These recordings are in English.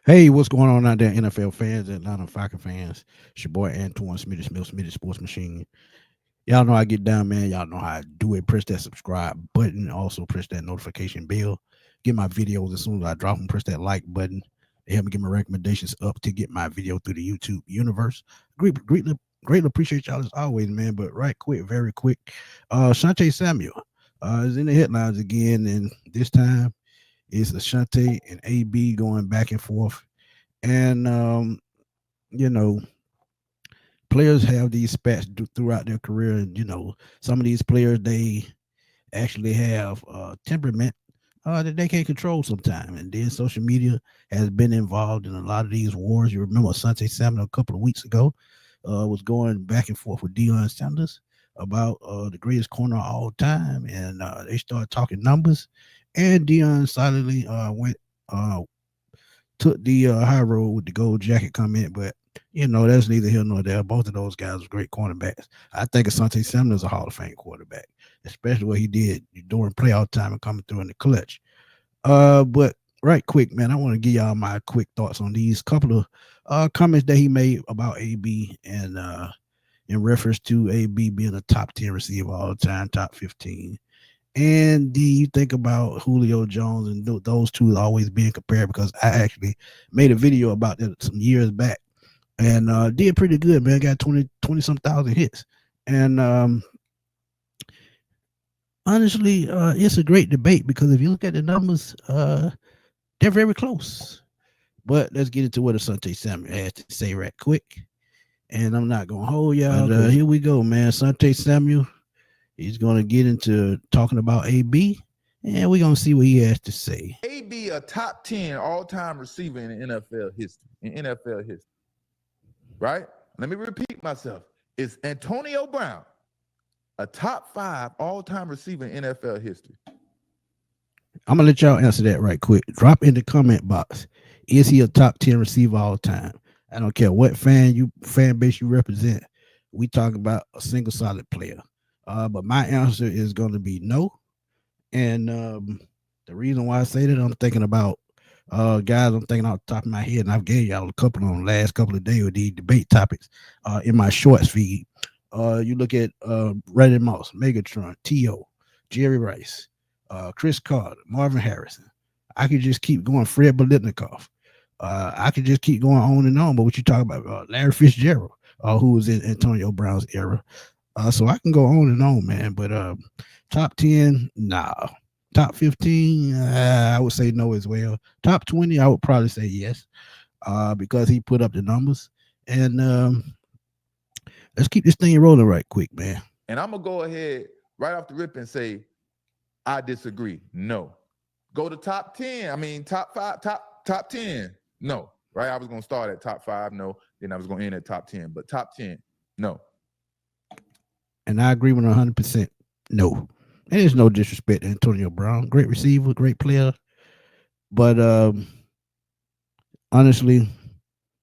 Hey, what's going on out there, NFL fans, Atlanta Falcons fans? It's your boy Antoine Smitty Sports Machine. Y'all know I get down, man. Y'all know how I do it. Press that subscribe button. Also, press that notification bell. Get my videos as soon as I drop them. Press that like button. They help me get my recommendations up to get my video through the YouTube universe. Greatly appreciate y'all as always, man. But right quick, very quick. Asante Samuel is in the headlines again, and this time it's Asante and AB going back and forth. And you know, players have these spats throughout their career, and some of these players they actually have temperament that they can't control sometimes. And then social media has been involved in a lot of these wars. You remember Asante Samuel a couple of weeks ago was going back and forth with Deion Sanders about the greatest corner of all time, and they started talking numbers. And Deion silently went took the high road with the gold jacket comment, but that's neither here nor there. Both of those guys were great cornerbacks. I think Asante Samuel is a Hall of Fame quarterback, especially what he did during playoff time and coming through in the clutch. But right quick, man, I want to give y'all my quick thoughts on these couple of comments that he made about AB and in reference to AB being a top 10 receiver all the time, top 15. And then you think about Julio Jones and those two always being compared, because I actually made a video about that some years back and did pretty good, man. Got 20 some thousand hits. And honestly, it's a great debate because if you look at the numbers, they're very close. But let's get into what Asante Samuel has to say right quick. And I'm not going to hold y'all. But, here we go, man. Asante Samuel. He's going to get into talking about AB, and we're going to see what he has to say. AB a top 10 all-time receiver in NFL history. Right? Let me repeat myself. Is Antonio Brown a top 5 all-time receiver in NFL history? I'm going to let y'all answer that right quick. Drop in the comment box. Is he a top 10 receiver all time? I don't care what fan base you represent. We talk about a single solid player. But my answer is going to be no. And the reason why I say that, I'm thinking about guys. I'm thinking off the top of my head, and I've gave y'all a couple on the last couple of days with these debate topics in my shorts feed. You look at Randy Moss, Megatron, T.O., Jerry Rice, Chris Carter, Marvin Harrison. I could just keep going. Fred Biletnikoff. I could just keep going on and on. But what you talk about, Larry Fitzgerald, who was in Antonio Brown's era. So I can go on and on, man. But top 10, nah. Top 15, I would say no as well. Top 20, I would probably say yes, because he put up the numbers. And let's keep this thing rolling right quick, man. And I'm going to go ahead right off the rip and say, I disagree. No. Go to top 10. I mean, top 5, top 10. No. Right? I was going to start at top 5. No. Then I was going to end at top 10. But top 10, no. And I agree with 100%. No. And there's no disrespect to Antonio Brown. Great receiver, great player. But honestly,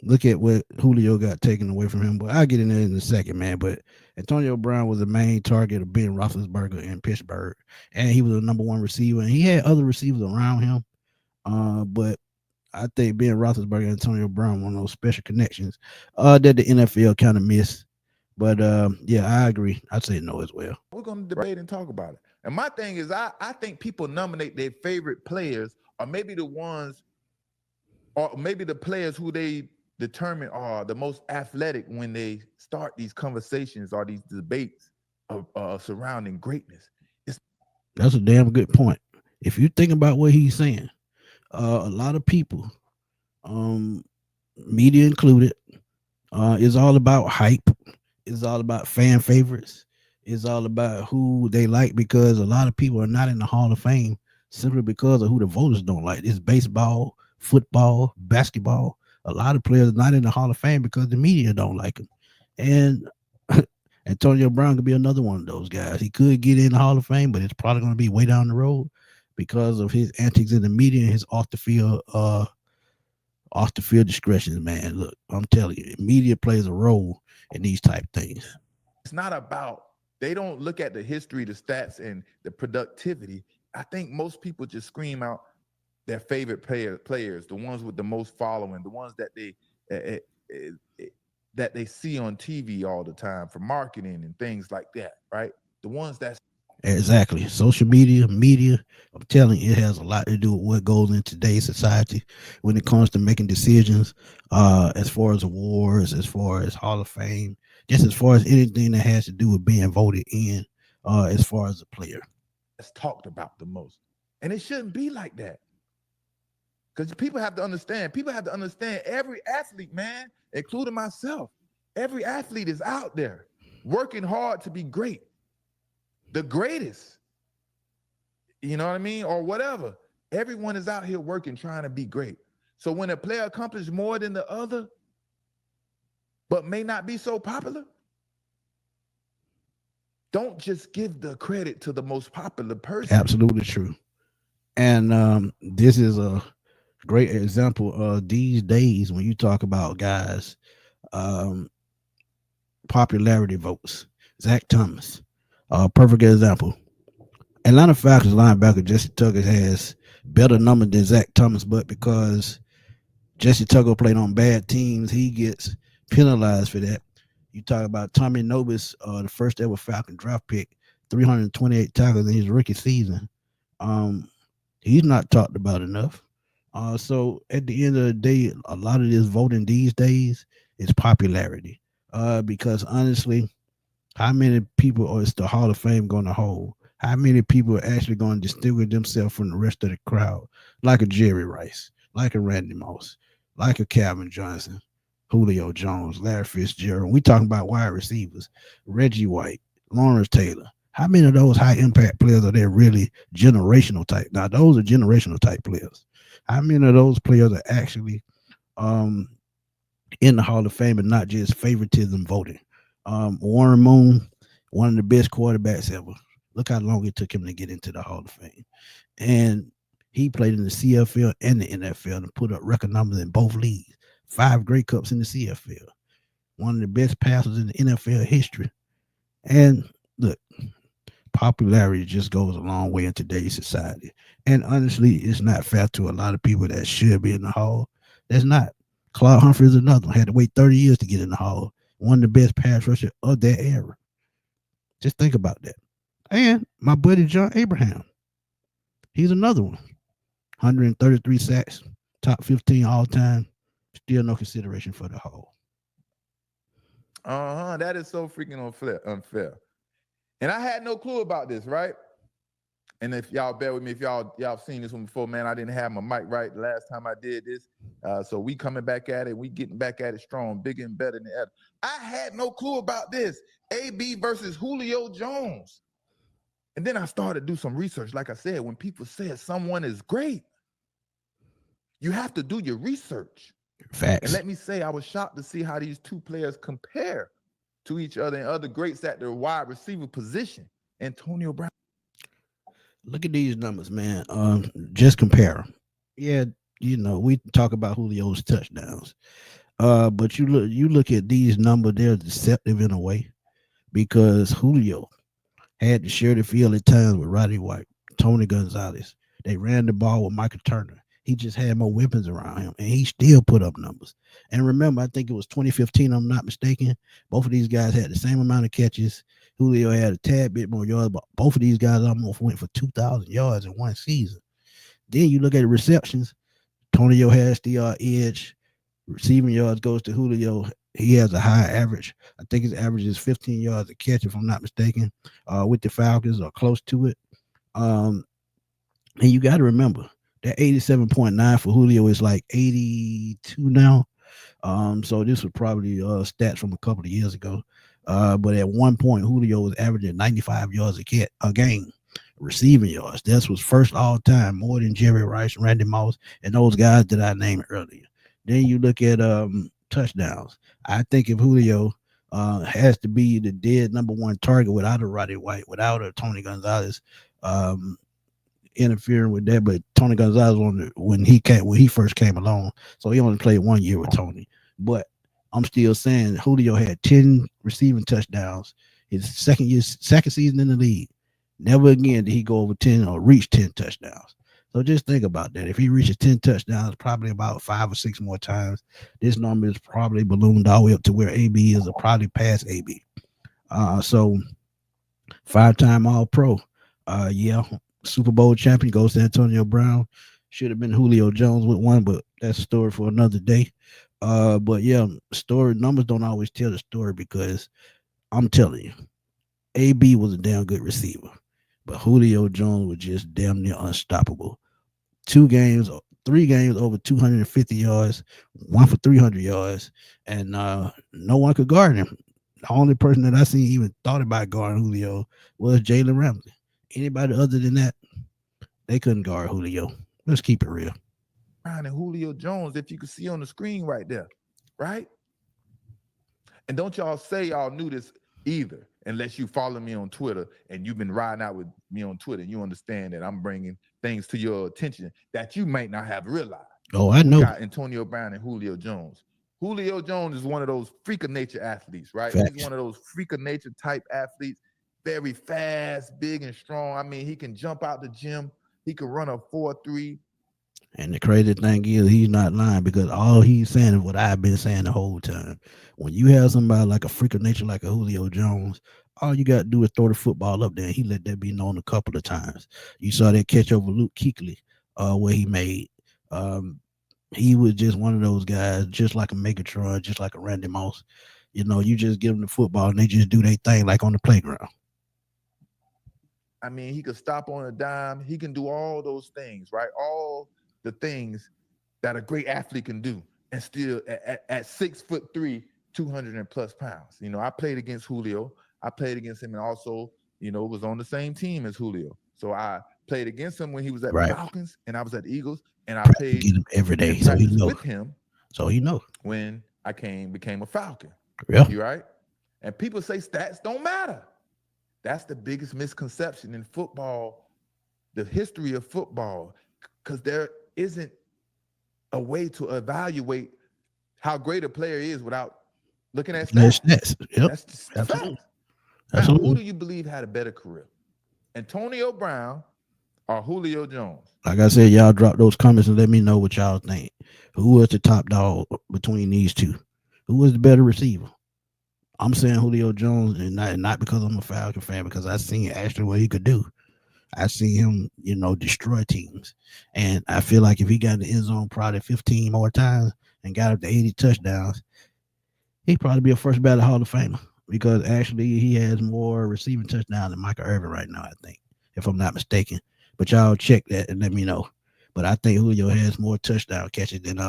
look at what Julio got taken away from him. But I'll get in there in a second, man. But Antonio Brown was the main target of Ben Roethlisberger in Pittsburgh. And he was the number one receiver. And he had other receivers around him. But I think Ben Roethlisberger and Antonio Brown were one of those special connections that the NFL kind of missed. But yeah, I agree. I'd say no as well. We're going to debate and talk about it. And my thing is, I think people nominate their favorite players, or maybe the ones, or maybe the players who they determine are the most athletic when they start these conversations or these debates surrounding greatness. That's a damn good point. If you think about what he's saying, a lot of people, media included, is all about hype. It's all about fan favorites. It's all about who they like, because a lot of people are not in the Hall of Fame simply because of who the voters don't like. It's baseball, football, basketball. A lot of players are not in the Hall of Fame because the media don't like them. And Antonio Brown could be another one of those guys. He could get in the Hall of Fame, but it's probably going to be way down the road because of his antics in the media and his off the field discretions, man. Look, I'm telling you, media plays a role in these type things. It's not about, they don't look at the history, the stats, and the productivity. I think most people just scream out their favorite players, the ones with the most following, the ones that uh, uh, uh, that they see on TV all the time for marketing and things like that, right? The ones that's Exactly. Social media, I'm telling you, it has a lot to do with what goes in today's society when it comes to making decisions, as far as awards, as far as Hall of Fame, just as far as anything that has to do with being voted in, as far as a player. talked about the most. And it shouldn't be like that. Because people have to understand. People have to understand every athlete, man, including myself. Every athlete is out there working hard to be great, the greatest. You know what I mean? Or whatever. Everyone is out here working, trying to be great. So when a player accomplishes more than the other, but may not be so popular, don't just give the credit to the most popular person. Absolutely true. And this is a great example of these days when you talk about guys, um, popularity votes. Zach Thomas, perfect example. Atlanta Falcons linebacker Jesse Tucker has better numbers than Zach Thomas, but because Jesse Tucker played on bad teams, he gets penalized for that. You talk about Tommy Nobis, the first ever Falcon draft pick, 328 tackles in his rookie season. Um, he's not talked about enough. So at the end of the day, a lot of this voting these days is popularity. Because honestly, how many people or is the Hall of Fame going to hold? How many people are actually going to distinguish themselves from the rest of the crowd? Like a Jerry Rice, like a Randy Moss, like a Calvin Johnson, Julio Jones, Larry Fitzgerald. We talking about wide receivers, Reggie White, Lawrence Taylor. How many of those high impact players are there really generational type? Now those are generational type players. How many of those players are actually um in the Hall of Fame and not just favoritism voting? Warren Moon, one of the best quarterbacks ever. Look how long it took him to get into the Hall of Fame. And he played in the CFL and the NFL and put up record numbers in both leagues. 5 Grey Cups in the CFL. One of the best passers in the NFL history. And look, popularity just goes a long way in today's society. And honestly, it's not fair to a lot of people that should be in the Hall. That's not. Claude Humphrey is another one. Had to wait 30 years to get in the Hall. One of the best pass rushers of that era. Just think about that. And my buddy John Abraham, he's another one. 133 sacks, top 15 all time. Still no consideration for the Hall. That is so freaking unfair. And I had no clue about this, right? And if y'all bear with me, if y'all seen this one before, man, I didn't have my mic right the last time I did this. So we coming back at it. We getting back at it strong, bigger and better than ever. I had no clue about this. AB versus Julio Jones. And then I started to do some research. Like I said, when people say someone is great, you have to do your research. Facts. And let me say, I was shocked to see how these two players compare to each other and other greats at their wide receiver position. Antonio Brown. Look at these numbers, man. Just compare them. Yeah, we talk about Julio's touchdowns. But you look at these numbers, they're deceptive in a way because Julio had to share the field at times with Roddy White, Tony Gonzalez. They ran the ball with Michael Turner. He just had more weapons around him, and he still put up numbers. And remember, I think it was 2015, I'm not mistaken. Both of these guys had the same amount of catches. Julio had a tad bit more yards, but both of these guys almost went for 2,000 yards in one season. Then you look at the receptions. Tonio has the edge. Receiving yards goes to Julio. He has a high average. I think his average is 15 yards a catch, if I'm not mistaken, with the Falcons or close to it. And you got to remember that 87.9 for Julio is like 82 now. So this was probably stats from a couple of years ago. But at one point, Julio was averaging 95 yards a game, receiving yards. That was first all time, more than Jerry Rice, Randy Moss, and those guys that I named earlier. Then you look at touchdowns. I think if Julio has to be the dead number one target without a Roddy White, without a Tony Gonzalez interfering with that. But Tony Gonzalez when he first came along, so he only played 1 year with Tony. But I'm still saying Julio had 10 receiving touchdowns his second season in the league. Never again did he go over 10 or reach 10 touchdowns. So just think about that. If he reaches 10 touchdowns, probably about 5 or 6 more times, this number is probably ballooned all the way up to where AB is, or probably past AB. So 5-time All Pro. Yeah, Super Bowl champion goes to Antonio Brown. Should have been Julio Jones with one, but that's a story for another day. But yeah, story numbers don't always tell the story, because I'm telling you, AB was a damn good receiver, but Julio Jones was just damn near unstoppable. 2 games, 3 games over 250 yards, one for 300 yards, and no one could guard him. The only person that I seen even thought about guarding Julio was Jalen Ramsey. Anybody other than that, they couldn't guard Julio. Let's keep it real. Brown and Julio Jones, if you can see on the screen right there, right? And don't y'all say y'all knew this either, unless you follow me on Twitter and you've been riding out with me on Twitter. And you understand that I'm bringing things to your attention that you might not have realized. Oh, I We know. got Antonio Brown and Julio Jones. Julio Jones is one of those freak of nature athletes, right? Facts. He's one of those freak of nature type athletes, very fast, big, and strong. I mean, he can jump out the gym. He can run a 4.3. And the crazy thing is, he's not lying, because all he's saying is what I've been saying the whole time. When you have somebody like a freak of nature like a Julio Jones, all you got to do is throw the football up there. And he let that be known a couple of times. You saw that catch over Luke Kuechly, where he made. He was just one of those guys, just like a Megatron, just like a Randy Moss. You just give them the football and they just do their thing like on the playground. I mean, he could stop on a dime. He can do all those things, right? All the things that a great athlete can do, and still at 6'3", 200 and plus pounds. I played against Julio. I played against him, and also, was on the same team as Julio. So I played against him when he was at the Right. Falcons, and I was at the Eagles, and I Practice played him every day, in so he practice know. with him So he know. when I became a Falcon. Yeah. You right? And people say stats don't matter. That's the biggest misconception in football, the history of football, because there isn't a way to evaluate how great a player is without looking at Yes, stats. Yep. That's just Absolutely. fact. Now, who Absolutely. do you believe had a better career? Antonio Brown or Julio Jones? Like I said, y'all drop those comments and let me know what y'all think. Who was the top dog between these two? Who was the better receiver? I'm saying Julio Jones, and not because I'm a Falcon fan, because I seen actually what he could do. I seen him, destroy teams. And I feel like if he got in the end zone probably 15 more times and got up to 80 touchdowns, he'd probably be a first ballot Hall of Famer, because actually he has more receiving touchdowns than Michael Irvin right now, I think, if I'm not mistaken. But y'all check that and let me know. But I think Julio has more touchdown catches than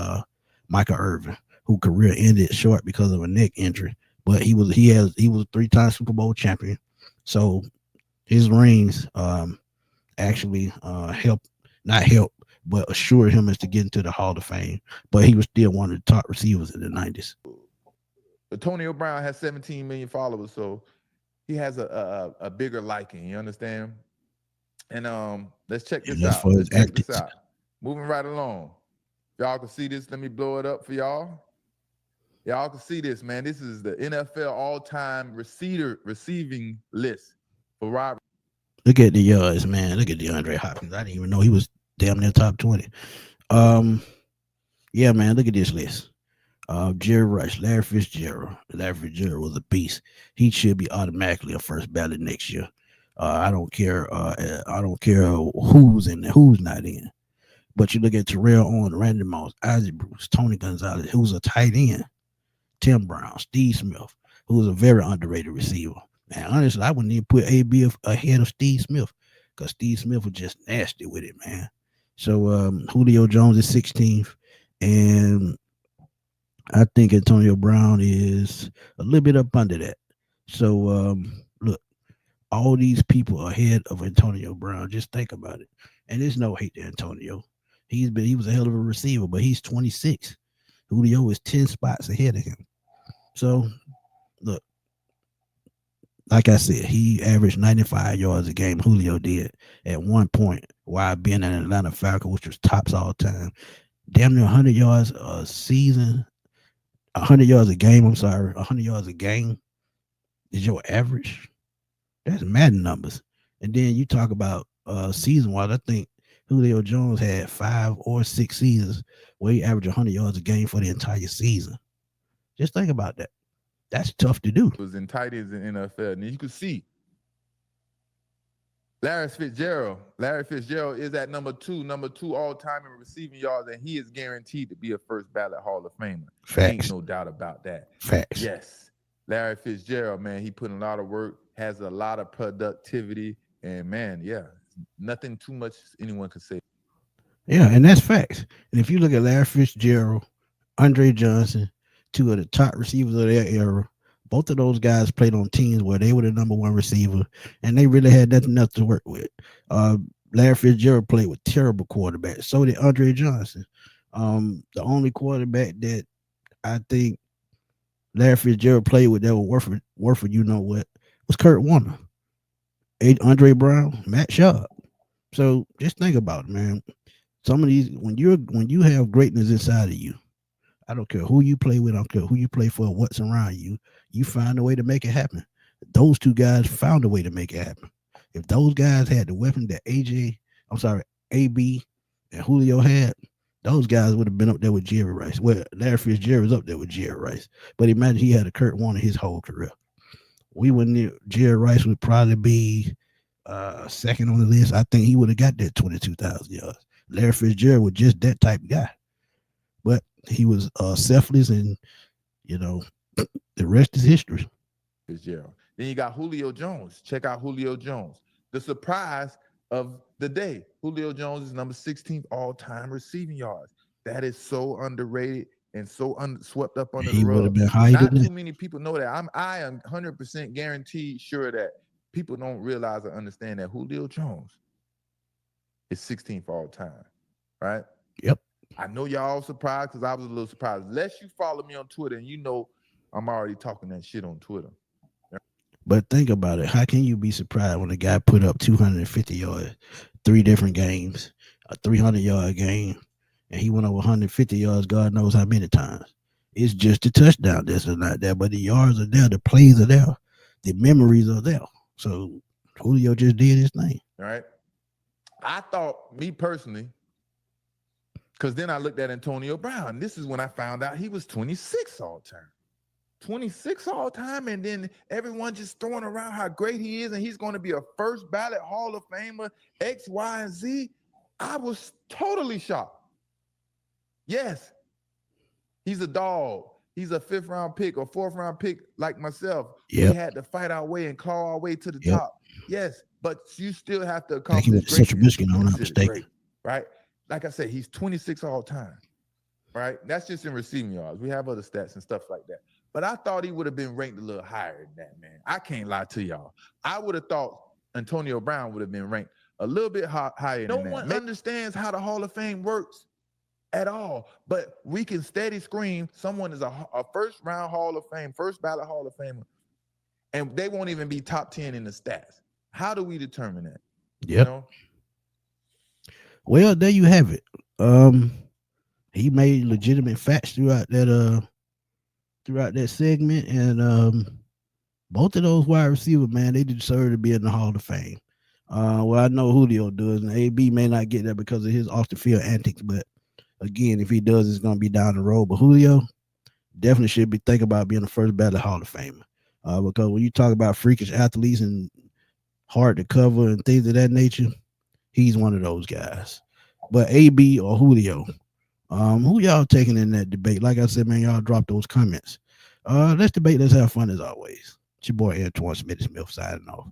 Michael Irvin, who career ended short because of a neck injury. But he was a 3-time Super Bowl champion. So his rings actually not help, but assured him as to get into the Hall of Fame. But he was still one of the top receivers in the 90s. Antonio Brown has 17 million followers, so he has a bigger liking. You understand? And let's check And this that's out. for his Let's check this antics. out. Moving right along. Y'all can see this. Let me blow it up for y'all. Y'all can see this, man. This is the NFL all-time receiving list for Rob. Look at the yards, man. Look at DeAndre Hopkins. I didn't even know he was damn near top 20. Yeah, man. Look at this list. Jerry Rice, Larry Fitzgerald. Larry Fitzgerald was a beast. He should be automatically a first ballot next year. I don't care. I don't care who's in there, who's not in. But you look at Terrell Owens, Randy Moss, Isaac Bruce, Tony Gonzalez, who's a tight end, Tim Brown, Steve Smith, who was a very underrated receiver. And honestly, I wouldn't even put AB ahead of Steve Smith, because Steve Smith was just nasty with it, man. So Julio Jones is 16th, and I think Antonio Brown is a little bit up under that. So look, all these people ahead of Antonio Brown. Just think about it. And there's no hate to Antonio. He was a hell of a receiver, but he's 26. Julio is 10 spots ahead of him. So look, like I said, he averaged 95 yards a game. Julio did at one point while being an Atlanta Falcon, which was tops all time. Damn near 100 yards a season, 100 yards a game. I'm sorry, 100 yards a game is your average. That's Madden numbers. And then you talk about season wise. I think Julio Jones had 5 or 6 seasons where he averaged 100 yards a game for the entire season. Just think about that. That's tough to do. It was in tight ends in the NFL. And you could see Larry Fitzgerald. Larry Fitzgerald is at number two all time in receiving yards, and he is guaranteed to be a first ballot Hall of Famer. Facts. Ain't no doubt about that. Facts. Yes. Larry Fitzgerald, man, he put in a lot of work, has a lot of productivity, and man, yeah, nothing too much anyone could say. Yeah, and that's facts. And if you look at Larry Fitzgerald, Andre Johnson, two of the top receivers of their era, both of those guys played on teams where they were the number one receiver, and they really had nothing else to work with. Larry Fitzgerald played with terrible quarterbacks. So did Andre Johnson. The only quarterback that I think Larry Fitzgerald played with that was worth you know what, was Kurt Warner, Andre Brown, Matt Schaub. So just think about it, man. Some of these, when you have greatness inside of you, I don't care who you play with, I don't care who you play for, what's around you, you find a way to make it happen. Those two guys found a way to make it happen. If those guys had the weapon that AB and Julio had, those guys would have been up there with Jerry Rice. Well, Larry Fitzgerald was up there with Jerry Rice. But imagine he had a Kurt Warner his whole career. We wouldn't. Jerry Rice would probably be second on the list. I think he would have got that 22,000 yards. Larry Fitzgerald was just that type of guy. But he was selfless, and the rest is history. Fitzgerald. Then you got Julio Jones. Check out Julio Jones. The surprise of the day. Julio Jones is number 16th all-time receiving yards. That is so underrated and so swept up under the rug. He would have been higher. Not too many people know that. I am 100% guaranteed sure that people don't realize or understand that Julio Jones is 16th all time, right? Yep. I know y'all surprised because I was a little surprised. Unless you follow me on Twitter, and you know I'm already talking that shit on Twitter. But think about it. How can you be surprised when a guy put up 250 yards, 3 different games, a 300-yard game, and he went over 150 yards God knows how many times? It's just a touchdown that's not there, but the yards are there, the plays are there, the memories are there. So Julio just did his thing. All right. I thought, me personally, because then I looked at Antonio Brown. This is when I found out he was 26 all time. 26 all time, and then everyone just throwing around how great he is, and he's going to be a first ballot Hall of Famer, X, Y, and Z. I was totally shocked. Yes, he's a dog. He's a 5th round pick or 4th round pick like myself. Yep. We had to fight our way and claw our way to the top. Yes, but you still have to He accomplish went to Central Michigan, I'm not mistaken. great, right? Like I said, he's 26 all time, right? That's just in receiving yards. We have other stats and stuff like that. But I thought he would have been ranked a little higher than that, man. I can't lie to y'all. I would have thought Antonio Brown would have been ranked a little bit higher than that. No one understands how the Hall of Fame works at all. But we can steady scream someone is a first-round Hall of Fame, first ballot Hall of Famer, and they won't even be top 10 in the stats. How do we determine that? Yep. Well, there you have it. He made legitimate facts throughout that segment, and both of those wide receivers, man, they deserve to be in the Hall of Fame. Well, I know Julio does, and AB may not get that because of his off the field antics, but again, if he does, it's going to be down the road. But Julio definitely should be thinking about being the first ballot Hall of Famer, because when you talk about freakish athletes and hard to cover and things of that nature, he's one of those guys. But AB or Julio, who y'all taking in that debate? Like I said, man, y'all drop those comments. Let's debate. Let's have fun as always. It's your boy Antoine Smith signing off.